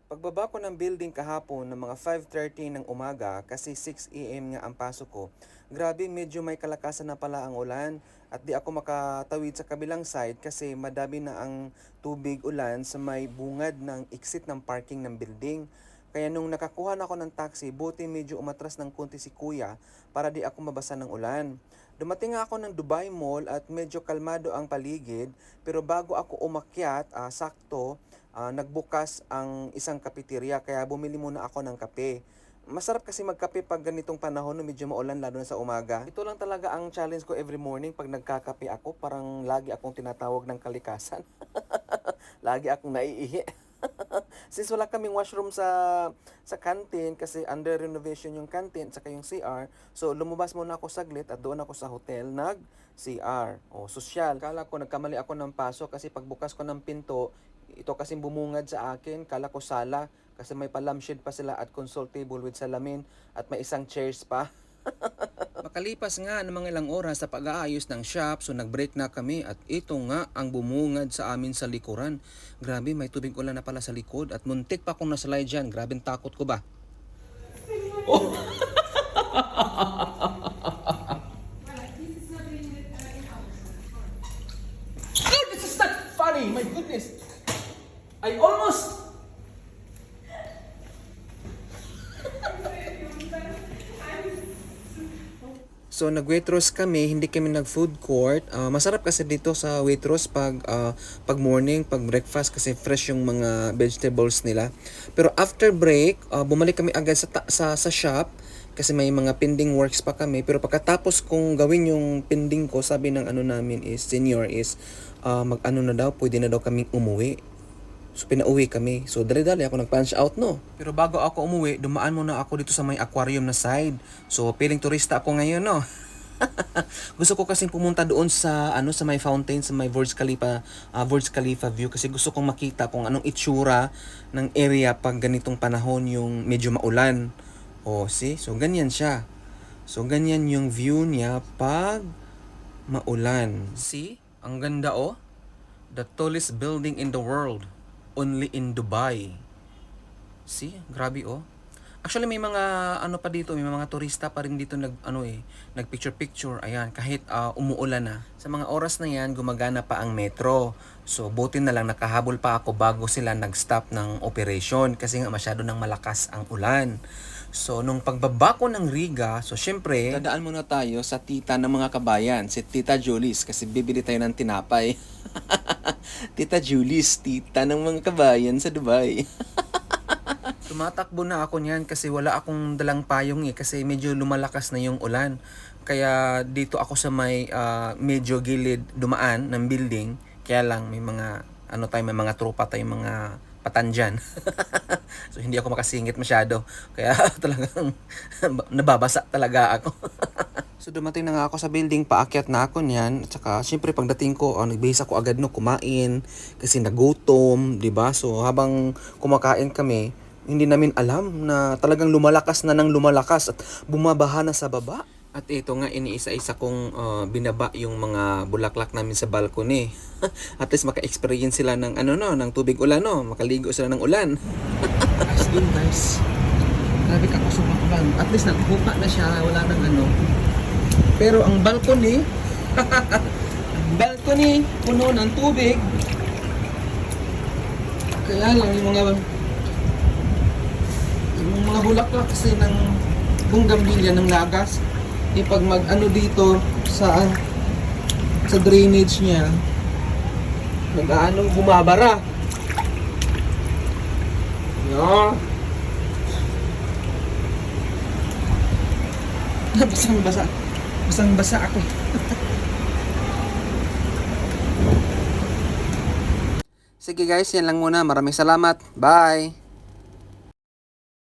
Pagbaba ko ng building kahapon ng mga 5:30 ng umaga kasi 6 AM nga ang pasok ko, grabe medyo may kalakasan na pala ang ulan at di ako makatawid sa kabilang side kasi madami na ang tubig ulan sa may bungad ng exit ng parking ng building. Kaya nung nakakuha na ako ng taxi, buti medyo umatras ng konti si kuya para di ako mabasa ng ulan. Dumating nga ako ng Dubai Mall at medyo kalmado ang paligid pero bago ako umakyat, sakto, nagbukas ang isang kapeterya kaya bumili muna ako ng kape. Masarap kasi magkape pag ganitong panahon na medyo maulan lalo na sa umaga. Ito lang talaga ang challenge ko every morning pag nagkakape ako. Parang lagi akong tinatawag ng kalikasan. Lagi akong naiihi. Since wala kaming washroom sa canteen kasi under renovation yung canteen saka yung CR, so lumabas muna ako saglit at doon ako sa hotel nag CR o sosyal. Kala ko nagkamali ako ng pasok kasi pagbukas ko ng pinto, ito kasing bumungad sa akin, kala ko sala kasi may pa-lampshade pa sila at console table with salamin at may isang chairs pa. Makalipas nga ng mga ilang oras sa pag-aayos ng shop, so nag-break na kami at ito nga ang bumungad sa amin sa likuran. Grabe, may tubig ulan na pala sa likod at muntik pa akong nasalay dyan. Grabe takot ko ba? Oh. Oh, this is not funny! My goodness! I almost... So nag-Waitrose kami, hindi kami nag-food court. Masarap kasi dito sa Waitrose pag morning, pag breakfast kasi fresh yung mga vegetables nila. Pero after break, bumalik kami agad sa shop kasi may mga pending works pa kami. Pero pagkatapos kong gawin yung pending ko, sabi ng namin is senior is mag-ano na daw, pwede na daw kaming umuwi. So pinauwi kami. So dali-dali ako nag-punch out no. Pero bago ako umuwi, dumaan muna ako dito sa may aquarium na side. So piling turista ako ngayon no. Gusto ko kasing pumunta doon sa sa may fountain, sa may Burj Khalifa view kasi gusto kong makita kung anong itsura ng area pag ganitong panahon yung medyo maulan. Oh, see? So ganyan siya. So ganyan yung view niya pag maulan. See? Ang ganda oh. The tallest building in the world. Only in Dubai. See, grabe oh. Actually may mga pa dito, may mga turista pa rin dito nagpicture. Ayan, kahit umuulan na. Sa mga oras na 'yan, gumagana pa ang metro. So buti na lang nakahabol pa ako bago sila nag-stop ng operation kasi nga masyado nang malakas ang ulan. So nung pagbaba ko ng Riga, so syempre, dadaan muna tayo sa tita ng mga kabayan, si Tita Julis kasi bibili tayo ng tinapay. Tita Julis, tita ng mga kabayan sa Dubai. Tumatakbo na ako niyan kasi wala akong dalang payong kasi medyo lumalakas na yung ulan. Kaya dito ako sa may medyo gilid dumaan ng building. Kaya lang may mga may mga tropa tayong mga patan dyan. So hindi ako makasingit masyado. Kaya talagang nababasa talaga ako. So dumating na nga ako sa building, paakyat na ako niyan. At saka syempre pagdating ko, nagbihis ako agad kumain kasi nagutom, 'di ba? So habang kumakain kami, hindi namin alam na talagang lumalakas na ng lumalakas at bumabaha na sa baba. At ito nga iniisa-isa kong binaba yung mga bulaklak namin sa balcony. At least maka-experience sila ng ng tubig ulan makaligo sila ng ulan. As in guys, grabe ka kusog ng ulan. At least nagbuka na siya, wala nang Pero ang balcony, puno ng tubig. Kaya lang yung mga bulaklak kasi ng bunggambilya ng lagas, pag dito sa drainage niya, bumabara. No. Basang-basa ako. Sige guys, yan lang muna. Maraming salamat. Bye!